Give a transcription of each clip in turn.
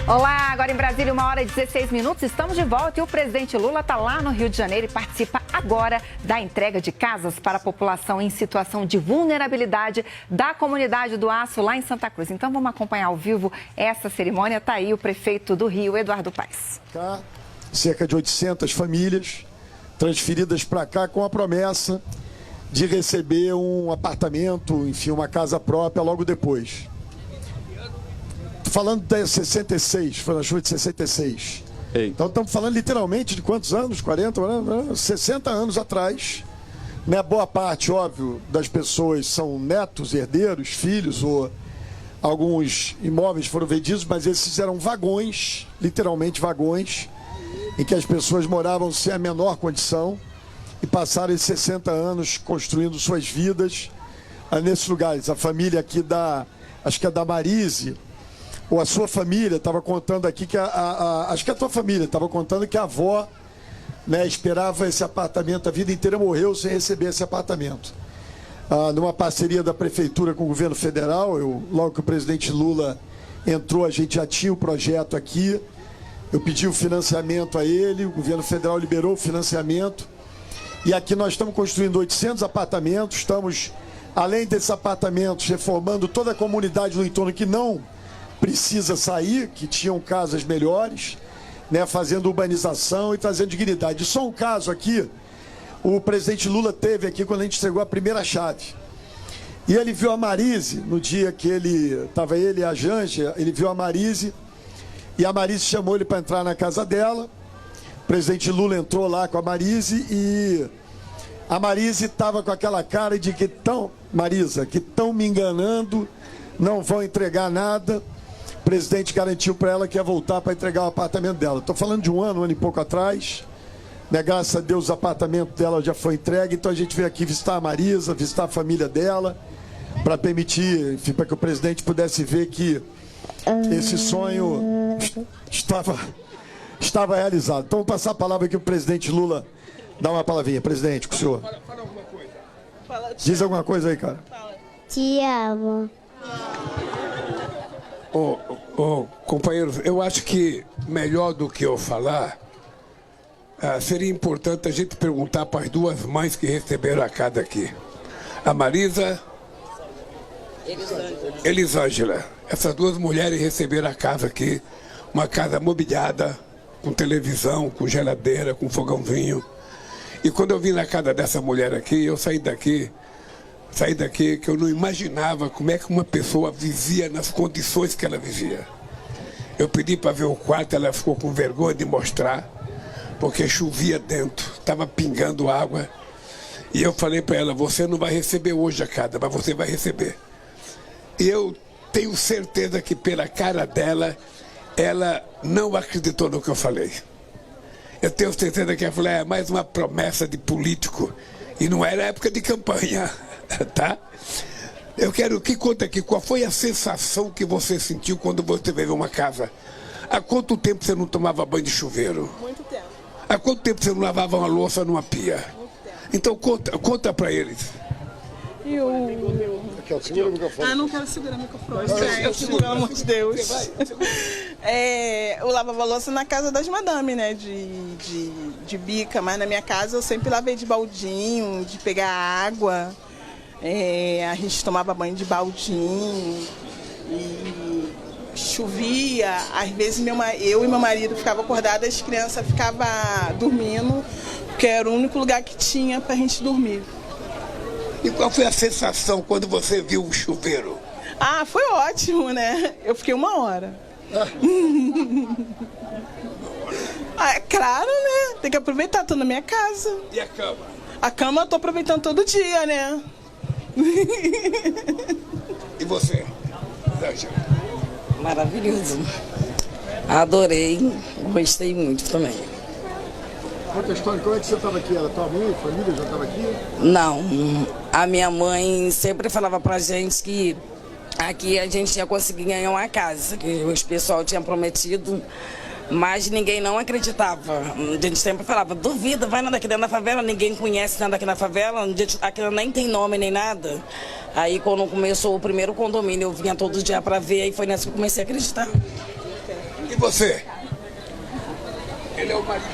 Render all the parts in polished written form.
Olá, agora em Brasília, 1h16. Estamos de volta e o presidente Lula está lá no Rio de Janeiro e participa agora da entrega de casas para a população em situação de vulnerabilidade da comunidade do Aço lá em Santa Cruz. Então vamos acompanhar ao vivo essa cerimônia. Está aí o prefeito do Rio, Eduardo Paes. Cerca de 800 famílias transferidas para cá com a promessa de receber um apartamento, enfim, uma casa própria logo depois. Falando de 66, foi na chuva de 66. Ei. Então estamos falando literalmente de quantos anos? 40, 60 anos atrás. Né? Boa parte, óbvio, das pessoas são netos, herdeiros, filhos, ou alguns imóveis foram vendidos, mas esses eram vagões, literalmente vagões, em que as pessoas moravam sem a menor condição e passaram esses 60 anos construindo suas vidas nesses lugares. A família aqui acho que é da Marise, ou a sua família estava contando aqui que acho que a tua família estava contando que a avó, né, esperava esse apartamento a vida inteira, morreu sem receber esse apartamento. Numa parceria da prefeitura com o governo federal, logo que o presidente Lula entrou, a gente já tinha o projeto aqui, eu pedi o financiamento a ele, o governo federal liberou o financiamento, e aqui nós estamos construindo 800 apartamentos, estamos, além desses apartamentos, reformando toda a comunidade no entorno que não precisa sair, que tinham casas melhores, né, fazendo urbanização e trazendo dignidade. Só um caso aqui, o presidente Lula teve aqui quando a gente entregou a primeira chave. E ele viu a Marise, no dia que estava ele e a Janja, ele viu a Marise, e a Marise chamou ele para entrar na casa dela. O presidente Lula entrou lá com a Marise e a Marise estava com aquela cara de que Marisa, que estão me enganando, não vão entregar nada. O presidente garantiu para ela que ia voltar para entregar o apartamento dela. Estou falando de um ano e pouco atrás. Né? Graças a Deus o apartamento dela já foi entregue. Então a gente veio aqui visitar a Marisa, visitar a família dela, para permitir, enfim, para que o presidente pudesse ver que esse sonho estava realizado. Então vou passar a palavra aqui para o presidente Lula. Dá uma palavrinha, presidente, com o senhor. Fala alguma coisa. Diz alguma coisa aí, cara. Te amo. Companheiros, eu acho que melhor do que eu falar, seria importante a gente perguntar para as duas mães que receberam a casa aqui. A Marisa, Elisângela. Essas duas mulheres receberam a casa aqui, uma casa mobiliada, com televisão, com geladeira, com fogãozinho. E quando eu vim na casa dessa mulher aqui, eu saí daqui que eu não imaginava como é que uma pessoa vivia nas condições que ela vivia. Eu pedi para ver o quarto, ela ficou com vergonha de mostrar, porque chovia dentro, estava pingando água. E eu falei para ela, você não vai receber hoje a casa, mas você vai receber. E eu tenho certeza que pela cara dela, ela não acreditou no que eu falei. Eu tenho certeza que ela falou, é mais uma promessa de político. E não era época de campanha, tá? Eu quero que conta aqui, qual foi a sensação que você sentiu quando você veio uma casa? Há quanto tempo você não tomava banho de chuveiro? Muito tempo. Há quanto tempo você não lavava uma louça numa pia? Muito tempo. Então conta pra eles. Segura o microfone. Não quero segurar o microfone. Eu seguro, pelo amor de Deus. Eu lavava louça na casa das madame, né? De bica, mas na minha casa eu sempre lavei de baldinho, de pegar água. A gente tomava banho de baldinho. E chovia. Às vezes eu e meu marido ficavam acordados, as crianças ficavam dormindo, porque era o único lugar que tinha pra gente dormir. E qual foi a sensação quando você viu o chuveiro? Foi ótimo, né? Eu fiquei 1 hora. É claro, né? Tem que aproveitar, tô na minha casa. E a cama? A cama eu tô aproveitando todo dia, né? E você? Maravilhoso. Adorei, gostei muito também. Conta a história, como é que você estava aqui? Era tua mãe, família já estava aqui? Não, a minha mãe sempre falava pra gente que aqui a gente ia conseguir ganhar uma casa, que o pessoal tinha prometido, mas ninguém não acreditava. A gente sempre falava, duvida, vai nada aqui dentro da favela, ninguém conhece nada aqui na favela, aqui nem tem nome nem nada. Aí quando começou o primeiro condomínio, eu vinha todo dia pra ver, aí foi nessa que eu comecei a acreditar. E você? Ele é o marido.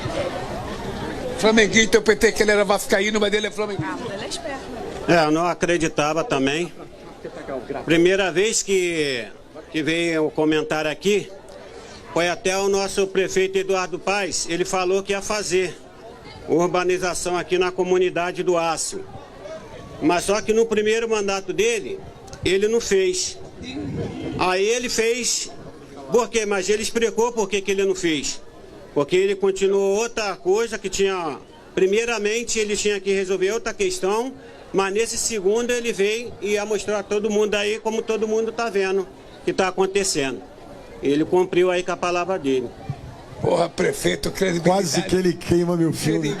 Flamenguista, eu pensei que ele era vascaíno, mas ele é flamenguista. Ah, mas ele é esperto. Eu não acreditava também. Primeira vez que veio comentar aqui, foi até o nosso prefeito Eduardo Paes, ele falou que ia fazer urbanização aqui na comunidade do Aço. Mas só que no primeiro mandato dele, ele não fez. Aí ele fez, por quê? Mas ele explicou por que ele não fez. Porque ele continuou outra coisa que tinha... Primeiramente, ele tinha que resolver outra questão, mas nesse segundo ele veio e ia mostrar a todo mundo aí como todo mundo está vendo que está acontecendo. Ele cumpriu aí com a palavra dele. Porra, prefeito, credibilidade. Quase que ele queima meu filme.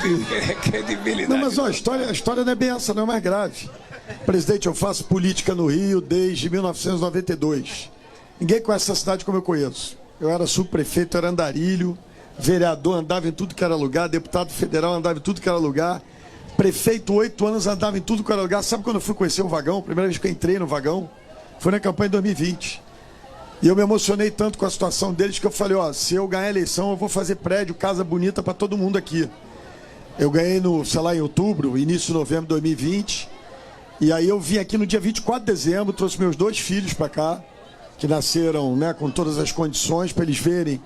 Credibilidade. Não, mas ó, a história não é bem essa, não é mais grave. Presidente, eu faço política no Rio desde 1992. Ninguém conhece essa cidade como eu conheço. Eu era subprefeito, era andarilho, vereador, andava em tudo que era lugar, deputado federal, andava em tudo que era lugar, prefeito, 8 anos, andava em tudo que era lugar. Sabe quando eu fui conhecer o vagão? Primeira vez que eu entrei no vagão, foi na campanha de 2020. E eu me emocionei tanto com a situação deles que eu falei, ó, se eu ganhar a eleição, eu vou fazer prédio, casa bonita para todo mundo aqui. Eu ganhei em outubro, início de novembro de 2020. E aí eu vim aqui no dia 24 de dezembro, trouxe meus 2 filhos para cá, que nasceram, né, com todas as condições para eles verem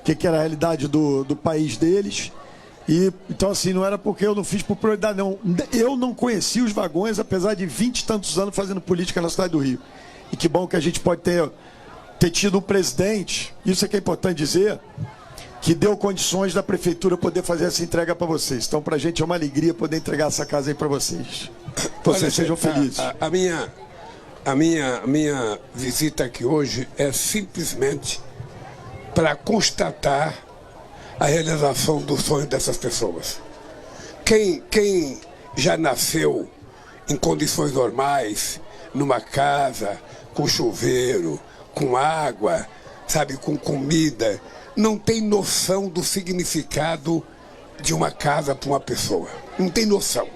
o que era a realidade do país deles. E então assim, não era porque eu não fiz por prioridade, não. Eu não conheci os vagões, apesar de 20 e tantos anos fazendo política na cidade do Rio. E que bom que a gente pode ter tido um presidente, isso é que é importante dizer, que deu condições da prefeitura poder fazer essa entrega para vocês. Então, para a gente é uma alegria poder entregar essa casa aí para vocês. Vocês sejam felizes. A minha visita aqui hoje é simplesmente para constatar a realização do sonho dessas pessoas. Quem já nasceu em condições normais, numa casa, com chuveiro, com água, sabe, com comida, não tem noção do significado de uma casa para uma pessoa. Não tem noção.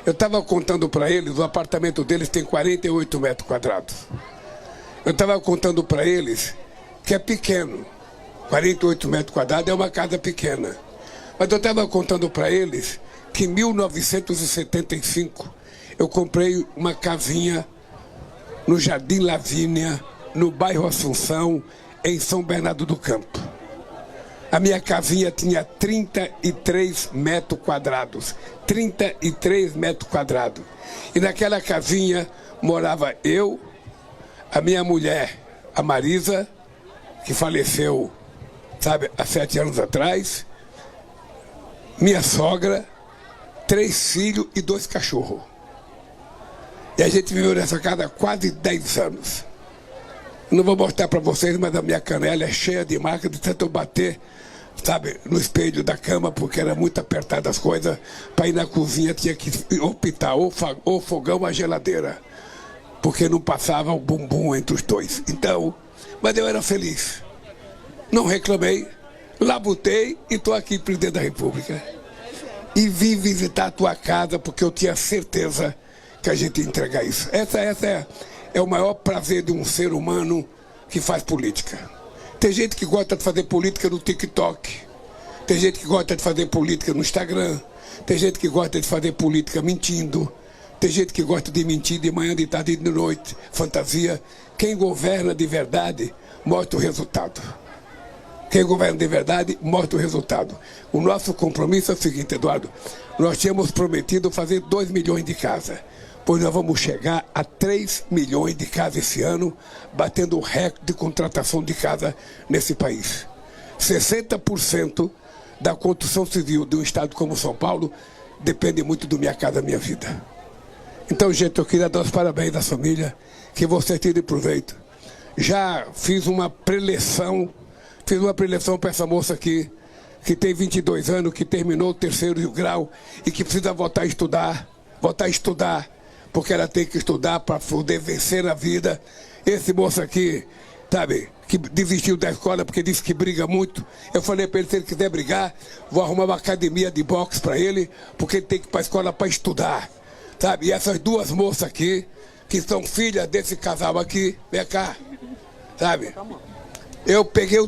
Eu estava contando para eles, o apartamento deles tem 48 metros quadrados. Eu estava contando para eles que é pequeno. 48 metros quadrados é uma casa pequena. Mas eu estava contando para eles que em 1975 eu comprei uma casinha no Jardim Lavínia, no bairro Assunção, em São Bernardo do Campo. A minha casinha tinha 33 metros quadrados. 33 metros quadrados. E naquela casinha morava eu, a minha mulher, a Marisa, que faleceu, sabe, há 7 anos atrás, minha sogra, 3 filhos e 2 cachorros. E a gente viveu nessa casa há quase 10 anos. Não vou mostrar para vocês, mas a minha canela é cheia de marca de tanto eu bater, sabe, no espelho da cama, porque era muito apertada as coisas. Para ir na cozinha tinha que optar ou fogão ou a geladeira, porque não passava o bumbum entre os dois. Então, mas eu era feliz. Não reclamei, labutei e estou aqui, presidente da República. E vim visitar a tua casa porque eu tinha certeza que a gente ia entregar isso. Essa é o maior prazer de um ser humano que faz política. Tem gente que gosta de fazer política no TikTok. Tem gente que gosta de fazer política no Instagram. Tem gente que gosta de fazer política mentindo. Tem gente que gosta de mentir de manhã, de tarde e de noite. Fantasia. Quem governa de verdade mostra o resultado. Quem governa de verdade mostra o resultado. O nosso compromisso é o seguinte, Eduardo. Nós tínhamos prometido fazer 2 milhões de casas. Pois nós vamos chegar a 3 milhões de casas esse ano, batendo o recorde de contratação de casa nesse país. 60% da construção civil de um estado como São Paulo depende muito do Minha Casa Minha Vida. Então, gente, eu queria dar os parabéns à família, que você tire proveito. Já fiz uma preleção para essa moça aqui, que tem 22 anos, que terminou o 3º grau e que precisa voltar a estudar, porque ela tem que estudar para poder vencer na vida. Esse moço aqui, sabe, que desistiu da escola porque disse que briga muito. Eu falei para ele, se ele quiser brigar, vou arrumar uma academia de boxe para ele, porque ele tem que ir para a escola para estudar, sabe? E essas 2 moças aqui, que são filhas desse casal aqui, vem cá, sabe? Eu peguei o